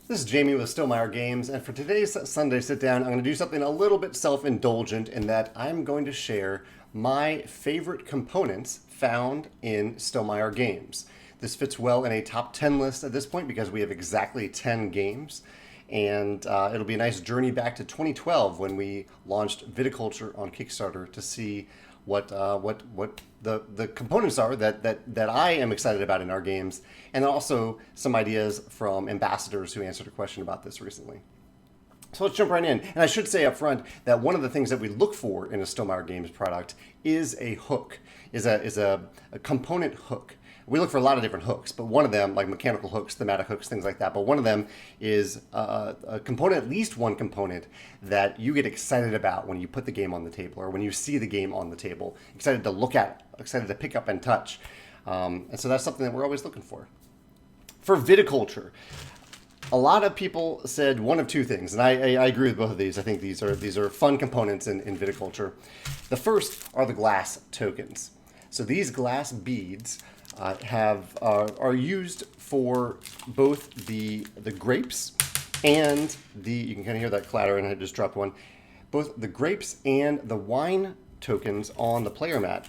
This is Jamie with Stonemaier Games, and for today's Sunday Sit Down, I'm going to do something a little bit self-indulgent in that I'm going to share my favorite components found in Stonemaier Games. This fits well in a top 10 list at this point because we have exactly 10 games, and it'll be a nice journey back to 2012 when we launched Viticulture on Kickstarter to see what the components are that I am excited about in our games, and then also some ideas from ambassadors who answered a question about this recently. So let's jump right in. And I should say up front that one of the things that we look for in a Stonemaier Games product is a hook, is a component hook. We look for a lot of different hooks, but one of them, like mechanical hooks, thematic hooks, things like that, but one of them is a component, at least one component, that you get excited about when you put the game on the table or when you see the game on the table. Excited to look at, excited to pick up and touch. And so that's something that we're always looking for. For Viticulture, a lot of people said one of two things, and I agree with both of these. I think these are fun components in Viticulture. The first are the glass tokens. So these glass beads are used for both the grapes and you can kind of hear that clatter, and I just dropped one, both the grapes and the wine tokens on the player mat.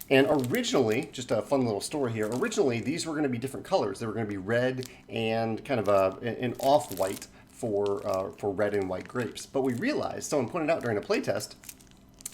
And originally, just a fun little story here, originally these were going to be different colors. They were going to be red and kind of an off-white for red and white grapes. But we realized, someone pointed out during a playtest,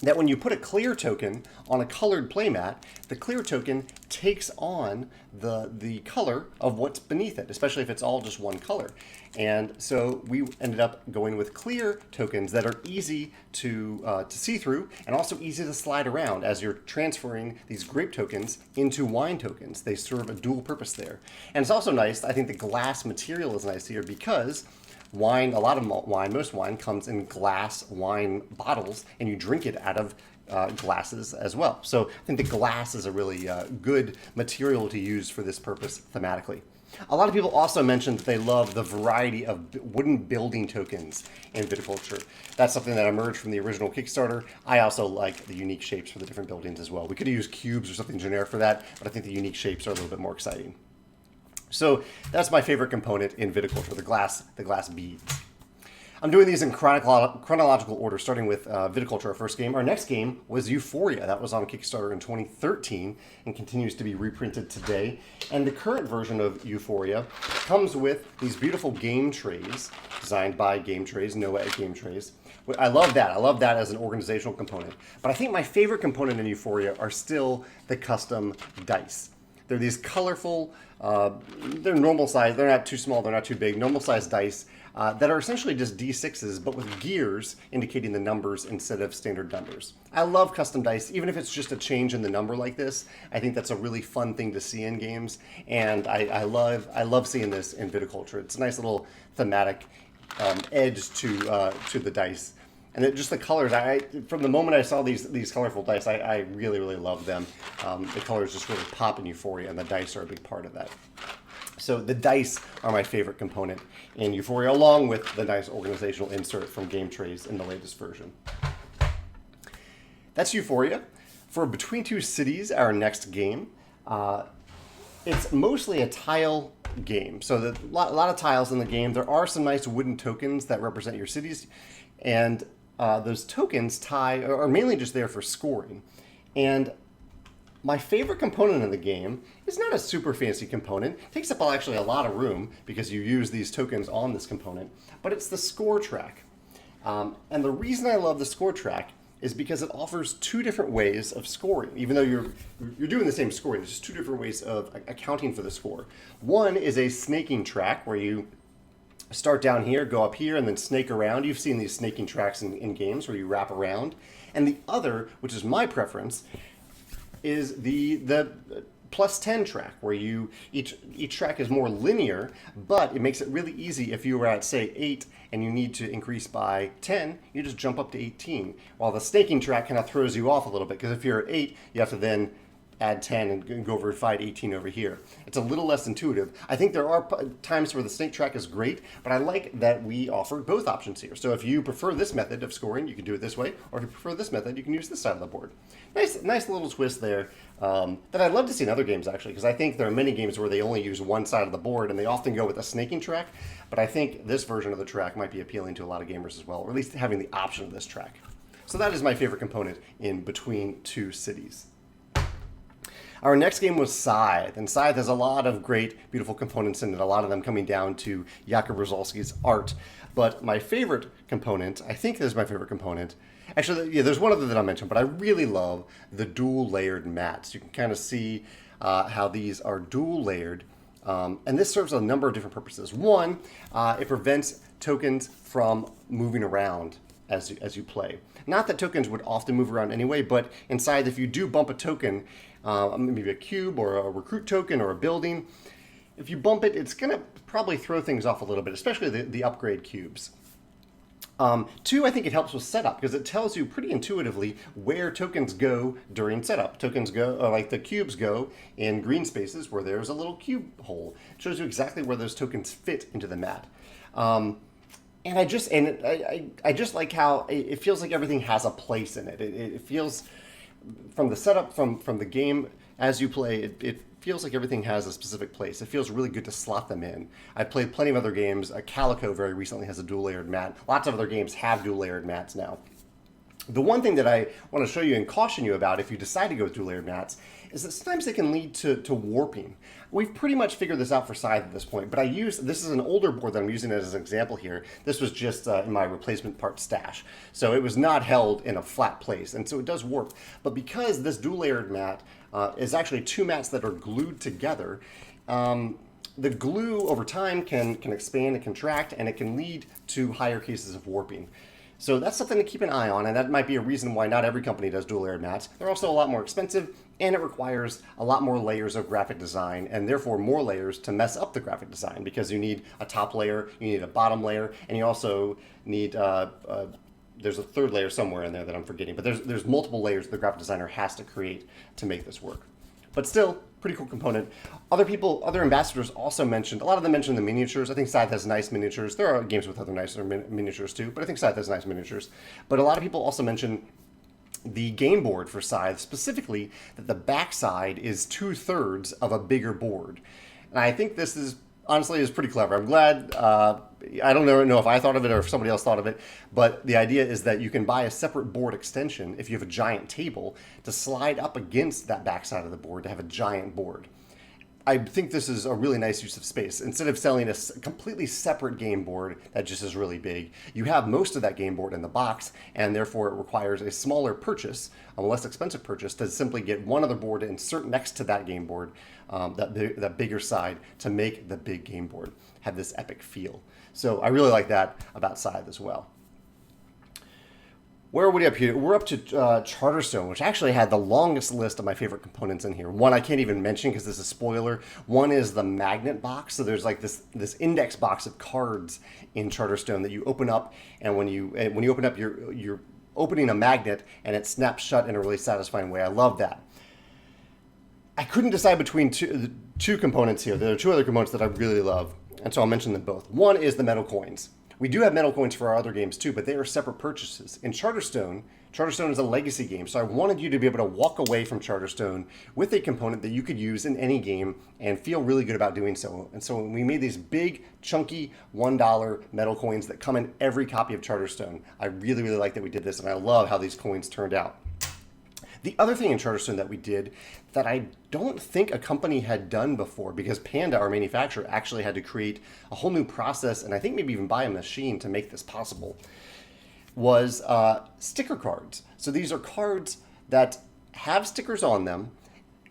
that when you put a clear token on a colored playmat, the clear token takes on the color of what's beneath it, especially if it's all just one color. And so we ended up going with clear tokens that are easy to see through and also easy to slide around as you're transferring these grape tokens into wine tokens. They serve a dual purpose there. And it's also nice, I think the glass material is nice here because wine, a lot of wine, most wine comes in glass wine bottles, and you drink it out of glasses as well. So I think the glass is a really good material to use for this purpose thematically. A lot of people also mentioned that they love the variety of wooden building tokens in Viticulture. That's something that emerged from the original Kickstarter. I also like the unique shapes for the different buildings as well. We could have used cubes or something generic for that, but I think the unique shapes are a little bit more exciting. So that's my favorite component in Viticulture, the glass beads. I'm doing these in chronological order, starting with Viticulture, our first game. Our next game was Euphoria. That was on Kickstarter in 2013 and continues to be reprinted today. And the current version of Euphoria comes with these beautiful game trays designed by Game Trays, Noah at Game Trays. I love that. I love that as an organizational component. But I think my favorite component in Euphoria are still the custom dice. They're these colorful, they're normal size, they're not too small, they're not too big, normal size dice that are essentially just D6s, but with gears indicating the numbers instead of standard numbers. I love custom dice, even if it's just a change in the number like this. I think that's a really fun thing to see in games, and I love seeing this in Viticulture. It's a nice little thematic edge to the dice. And just the colors, from the moment I saw these colorful dice, I really, really love them. The colors just really pop in Euphoria, and the dice are a big part of that. So the dice are my favorite component in Euphoria, along with the nice organizational insert from Game Trays in the latest version. That's Euphoria. For Between Two Cities, our next game, it's mostly a tile game. So a lot of tiles in the game. There are some nice wooden tokens that represent your cities, and those tokens are mainly just there for scoring. And my favorite component in the game is not a super fancy component. It takes up actually a lot of room because you use these tokens on this component, but it's the score track. And the reason I love the score track is because it offers two different ways of scoring. Even though you're doing the same scoring, there's just two different ways of accounting for the score. One is a snaking track where you start down here, go up here, and then snake around. You've seen these snaking tracks in games where you wrap around. And the other, which is my preference, is the plus 10 track, where each track is more linear, but it makes it really easy if you were at, say, 8 and you need to increase by 10, you just jump up to 18. While the snaking track kind of throws you off a little bit, because if you're at 8, you have to then add 10 and go over and find 18 over here. It's a little less intuitive. I think there are times where the snake track is great, but I like that we offer both options here. So if you prefer this method of scoring, you can do it this way, or if you prefer this method, you can use this side of the board. Nice little twist there that I'd love to see in other games, actually, because I think there are many games where they only use one side of the board, and they often go with a snaking track, but I think this version of the track might be appealing to a lot of gamers as well, or at least having the option of this track. So that is my favorite component in Between Two Cities. Our next game was Scythe, and Scythe has a lot of great, beautiful components in it, a lot of them coming down to Jakob Ruzalski's art. But my favorite component, I think this is my favorite component, actually, yeah, there's one other that I mentioned, but I really love the dual layered mats. You can kind of see how these are dual layered, and this serves a number of different purposes. One, it prevents tokens from moving around as you play. Not that tokens would often move around anyway, but inside, if you do bump a token, maybe a cube or a recruit token or a building, if you bump it, it's going to probably throw things off a little bit, especially the upgrade cubes. Two, I think it helps with setup because it tells you pretty intuitively where tokens go during setup. Tokens go, like the cubes go in green spaces where there's a little cube hole. It shows you exactly where those tokens fit into the mat. And I just like how it feels like everything has a place in it. It feels, from the setup, from the game as you play, it feels like everything has a specific place. It feels really good to slot them in. I've played plenty of other games. Calico very recently has a dual layered mat. Lots of other games have dual layered mats now. The one thing that I want to show you and caution you about if you decide to go with dual layered mats is that sometimes they can lead to warping. We've pretty much figured this out for Scythe at this point, but this is an older board that I'm using as an example here. This was just in my replacement part stash. So it was not held in a flat place, and so it does warp. But because this dual layered mat is actually two mats that are glued together, the glue over time can expand and contract, and it can lead to higher cases of warping. So that's something to keep an eye on, and that might be a reason why not every company does dual layered mats. They're also a lot more expensive, and it requires a lot more layers of graphic design, and therefore more layers to mess up the graphic design, because you need a top layer, you need a bottom layer, and you also need, there's a third layer somewhere in there that I'm forgetting, but there's multiple layers the graphic designer has to create to make this work. But still, pretty cool component. Other ambassadors also mentioned, a lot of them mentioned the miniatures. I think Scythe has nice miniatures. There are games with other nicer miniatures too, but I think Scythe has nice miniatures. But a lot of people also mentioned the game board for Scythe, specifically that the backside is 2/3 of a bigger board. And I think this is, honestly, is pretty clever. I'm glad, I don't know if I thought of it or if somebody else thought of it, but the idea is that you can buy a separate board extension if you have a giant table to slide up against that backside of the board to have a giant board. I think this is a really nice use of space. Instead of selling a completely separate game board that just is really big, you have most of that game board in the box, and therefore it requires a smaller purchase, a less expensive purchase, to simply get one other board to insert next to that game board, that bigger side, to make the big game board have this epic feel. So I really like that about Scythe as well. Where are we up here? We're up to Charterstone, which actually had the longest list of my favorite components in here. One I can't even mention because this is a spoiler. One is the magnet box. So there's like this index box of cards in Charterstone that you open up, and when you open up, you're opening a magnet, and it snaps shut in a really satisfying way. I love that. I couldn't decide between two components here. There are two other components that I really love, and so I'll mention them both. One is the metal coins. We do have metal coins for our other games too, but they are separate purchases. In Charterstone is a legacy game, so I wanted you to be able to walk away from Charterstone with a component that you could use in any game and feel really good about doing so. And so we made these big, chunky $1 metal coins that come in every copy of Charterstone. I really, really like that we did this, and I love how these coins turned out. The other thing in Charterstone that we did that I don't think a company had done before, because Panda, our manufacturer, actually had to create a whole new process, and I think maybe even buy a machine to make this possible, was sticker cards. So these are cards that have stickers on them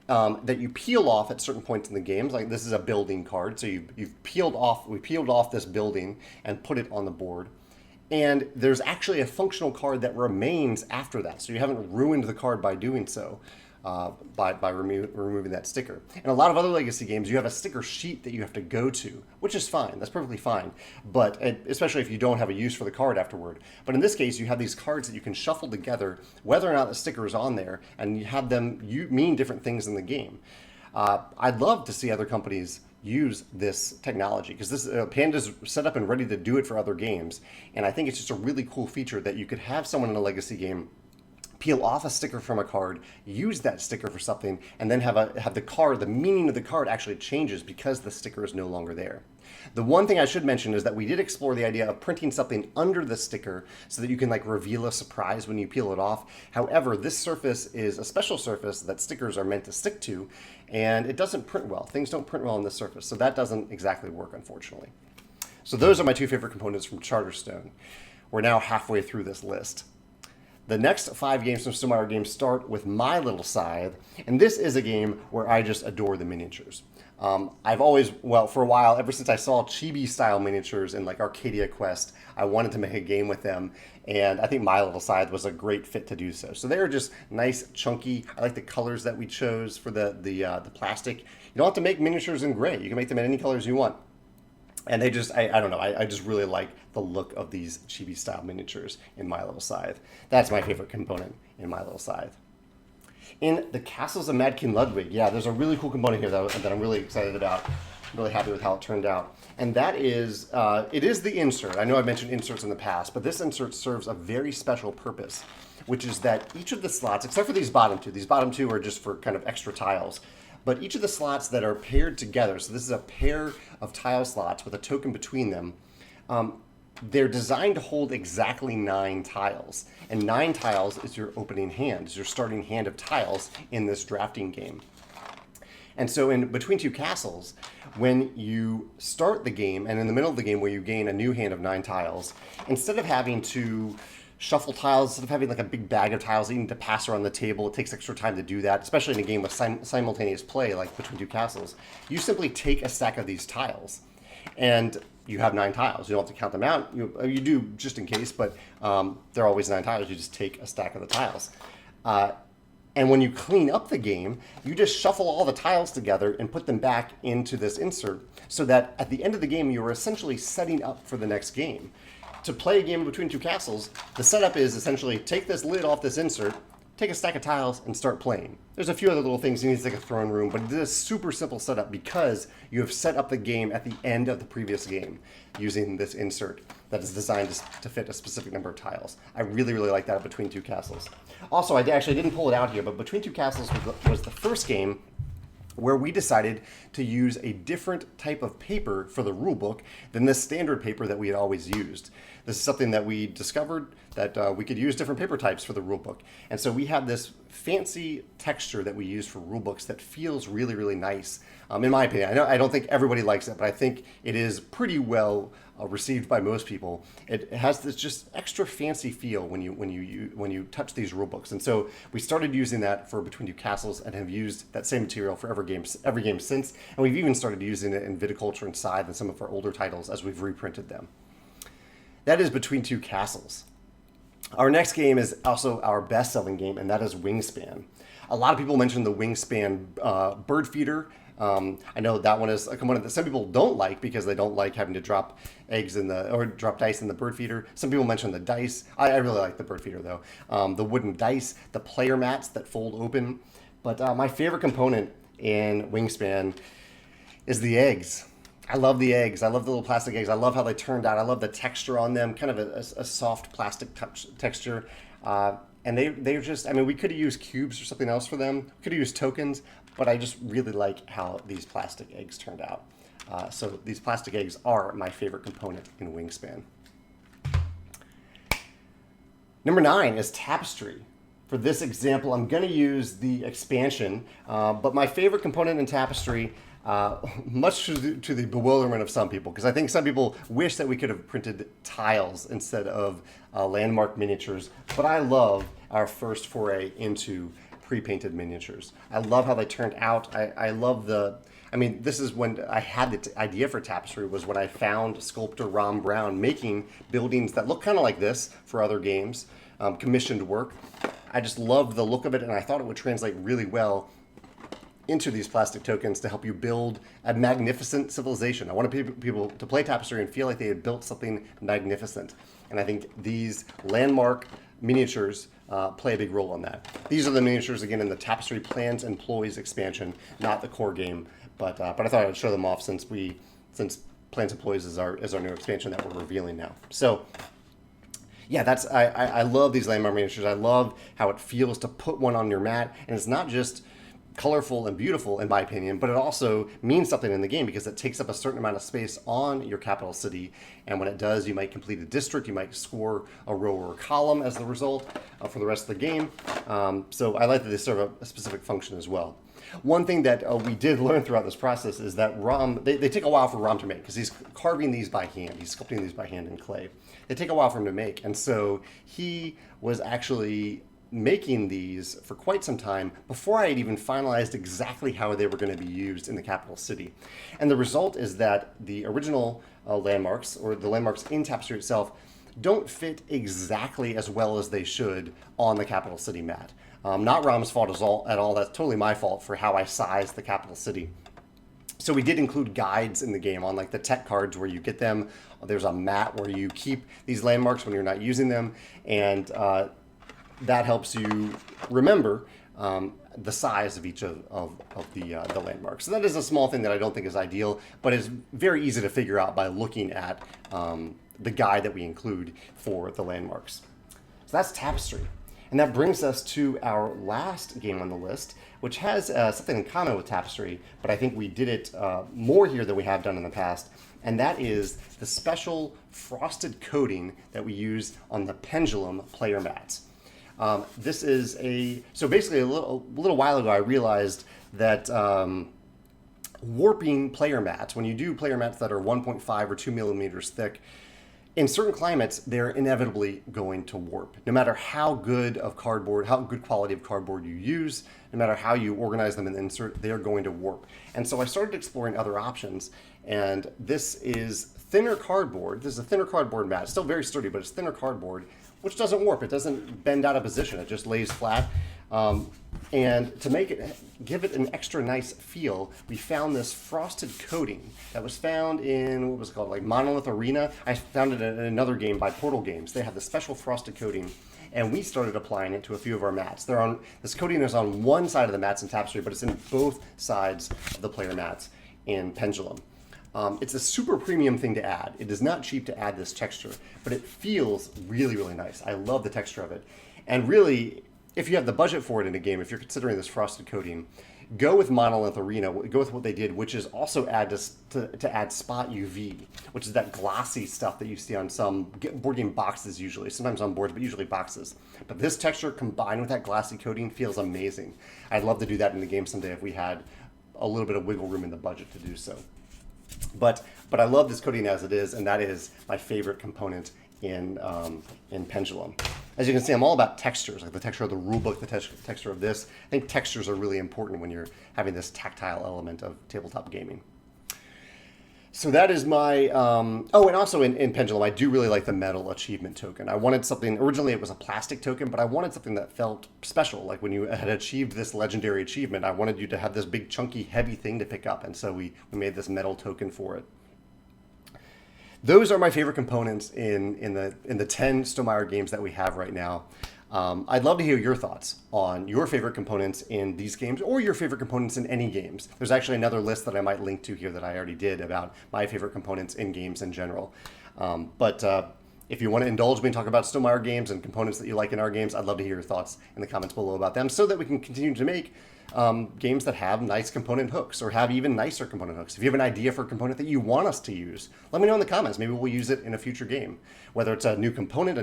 that you peel off at certain points in the games. Like this is a building card, so we peeled off this building and put it on the board. And there's actually a functional card that remains after that, so you haven't ruined the card by doing so. by removing that sticker. In a lot of other legacy games, you have a sticker sheet that you have to go to, which is fine. That's perfectly fine. But especially if you don't have a use for the card afterward. But in this case, you have these cards that you can shuffle together, whether or not the sticker is on there, and you have them mean different things in the game. I'd love to see other companies use this technology because this Panda's set up and ready to do it for other games. And I think it's just a really cool feature that you could have someone in a legacy game peel off a sticker from a card, use that sticker for something, and then have the card, the meaning of the card actually changes because the sticker is no longer there. The one thing I should mention is that we did explore the idea of printing something under the sticker so that you can like reveal a surprise when you peel it off. However, this surface is a special surface that stickers are meant to stick to, and it doesn't print well. Things don't print well on this surface, so that doesn't exactly work, unfortunately. So those are my two favorite components from Charterstone. We're now halfway through this list. The next 5 games from Stonemaier Games start with My Little Scythe, and this is a game where I just adore the miniatures. I've always, well, for a while, ever since I saw chibi-style miniatures in like Arcadia Quest, I wanted to make a game with them, and I think My Little Scythe was a great fit to do so. So they're just nice, chunky. I like the colors that we chose for the plastic. You don't have to make miniatures in gray. You can make them in any colors you want. And they just, I don't know, I just really like the look of these chibi-style miniatures in My Little Scythe. That's my favorite component in My Little Scythe. In the Castles of Mad King Ludwig, yeah, there's a really cool component here that I'm really excited about. I'm really happy with how it turned out. And that is, it is the insert. I know I've mentioned inserts in the past, but this insert serves a very special purpose, which is that each of the slots, except for these bottom two are just for kind of extra tiles, but each of the slots that are paired together, so this is a pair of tile slots with a token between them, they're designed to hold exactly 9 tiles. And 9 tiles is your opening hand, is your starting hand of tiles in this drafting game. And so in Between Two Castles, when you start the game and in the middle of the game where you gain a new hand of 9 tiles, instead of having to shuffle tiles, instead of having like a big bag of tiles that you need to pass around the table, it takes extra time to do that, especially in a game with simultaneous play like Between Two Castles. You simply take a stack of these tiles and you have 9 tiles. You don't have to count them out. You do just in case, but there are always 9 tiles. You just take a stack of the tiles. And when you clean up the game, you just shuffle all the tiles together and put them back into this insert so that at the end of the game, you're essentially setting up for the next game. To play a game Between Two Castles, the setup is essentially take this lid off this insert, take a stack of tiles, and start playing. There's a few other little things. You need to take a throne room, but it is a super simple setup because you have set up the game at the end of the previous game using this insert that is designed to fit a specific number of tiles. I really, really like that Between Two Castles. Also, I actually didn't pull it out here, but Between Two Castles was the first game where we decided to use a different type of paper for the rulebook than the standard paper that we had always used. This is something that we discovered that we could use different paper types for the rulebook. And so we have this fancy texture that we use for rulebooks that feels really, really nice. In my opinion, I don't think everybody likes it, but I think it is pretty well received by most people. It has this just extra fancy feel when you touch these rulebooks. And so we started using that for Between Two Castles and have used that same material for every game since. And we've even started using it in Viticulture and Scythe and some of our older titles as we've reprinted them. That is Between Two Castles. Our next game is also our best-selling game, and that is Wingspan. A lot of people mention the Wingspan bird feeder. I know that one is a component that some people don't like because they don't like having to drop eggs or drop dice in the bird feeder. Some people mention the dice. I really like the bird feeder though. The wooden dice, the player mats that fold open. But my favorite component in Wingspan is the eggs. I love the eggs. I love the little plastic eggs. I love how they turned out. I love the texture on them, kind of a soft plastic texture. And they're just, I mean, we could have used cubes or something else for them. We could have used tokens, but I just really like how these plastic eggs turned out. So these plastic eggs are my favorite component in Wingspan. Number 9 is Tapestry. For this example, I'm going to use the expansion, but my favorite component in Tapestry, much to the bewilderment of some people, because I think some people wish that we could have printed tiles instead of landmark miniatures, but I love our first foray into pre-painted miniatures. I love how they turned out. I love this is when I had the idea for Tapestry, was when I found sculptor Ron Brown making buildings that look kind of like this for other games, commissioned work. I just loved the look of it, and I thought it would translate really well into these plastic tokens to help you build a magnificent civilization. I wanted people to play Tapestry and feel like they had built something magnificent. And I think these landmark miniatures play a big role on that. These are the miniatures, again, in the Tapestry Plans and Ploys expansion, not the core game. But I thought I'd show them off since Plans and Ploys is our new expansion that we're revealing now. So yeah, I love these landmark miniatures. I love how it feels to put one on your mat, and it's not just colorful and beautiful, in my opinion, but it also means something in the game because it takes up a certain amount of space on your capital city. And when it does, you might complete a district, you might score a row or a column as the result for the rest of the game. So I like that they serve a specific function as well. One thing that we did learn throughout this process is that Rom, they take a while for Rom to make because he's carving these by hand. He's sculpting these by hand in clay. They take a while for him to make. And so he was actually making these for quite some time before I had even finalized exactly how they were going to be used in the capital city. And the result is that the original landmarks, or the landmarks in Tapestry itself, don't fit exactly as well as they should on the capital city mat. Not Rom's fault at all. That's totally my fault for how I sized the capital city. So we did include guides in the game on like the tech cards where you get them. There's a mat where you keep these landmarks when you're not using them, and that helps you remember the size of each of the landmarks. So that is a small thing that I don't think is ideal, but is very easy to figure out by looking at the guide that we include for the landmarks. So that's Tapestry. And that brings us to our last game on the list, which has something in common with Tapestry, but I think we did it more here than we have done in the past, and that is the special frosted coating that we use on the Pendulum player mats. This is so basically a little while ago I realized that warping player mats, when you do player mats that are 1.5 or 2 millimeters thick, in certain climates, they're inevitably going to warp. No matter how good quality of cardboard you use, no matter how you organize them and insert, they're going to warp. And so I started exploring other options, and this is thinner cardboard. This is a thinner cardboard mat. It's still very sturdy, but it's thinner cardboard, which doesn't warp. It doesn't bend out of position. It just lays flat. And to give it an extra nice feel, we found this frosted coating that was found in, what was it called, like Monolith Arena. I found it in another game by Portal Games. They have the special frosted coating, and we started applying it to a few of our mats. This coating is on one side of the mats in Tapestry, but it's in both sides of the player mats in Pendulum. It's a super premium thing to add. It is not cheap to add this texture, but it feels really, really nice. I love the texture of it. And really, if you have the budget for it in a game, if you're considering this frosted coating, go with Monolith Arena. Go with what they did, which is also add to add Spot UV, which is that glossy stuff that you see on some board game boxes usually, sometimes on boards, but usually boxes. But this texture combined with that glossy coating feels amazing. I'd love to do that in the game someday if we had a little bit of wiggle room in the budget to do so. But I love this coating as it is, and that is my favorite component in Pendulum. As you can see, I'm all about textures, like the texture of the rulebook, the texture of this. I think textures are really important when you're having this tactile element of tabletop gaming. So that is my, and also in Pendulum, I do really like the metal achievement token. I wanted something, originally it was a plastic token, but I wanted something that felt special. Like when you had achieved this legendary achievement, I wanted you to have this big, chunky, heavy thing to pick up. And so we made this metal token for it. Those are my favorite components in the 10 Stonemaier games that we have right now. I'd love to hear your thoughts on your favorite components in these games or your favorite components in any games. There's actually another list that I might link to here that I already did about my favorite components in games in general. But if you want to indulge me and talk about Stonemaier games and components that you like in our games, I'd love to hear your thoughts in the comments below about them so that we can continue to make games that have nice component hooks or have even nicer component hooks. If you have an idea for a component that you want us to use, let me know in the comments. Maybe we'll use it in a future game. Whether it's a new component, a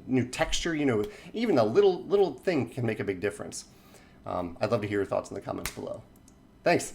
new texture, even a little thing can make a big difference. I'd love to hear your thoughts in the comments below. Thanks.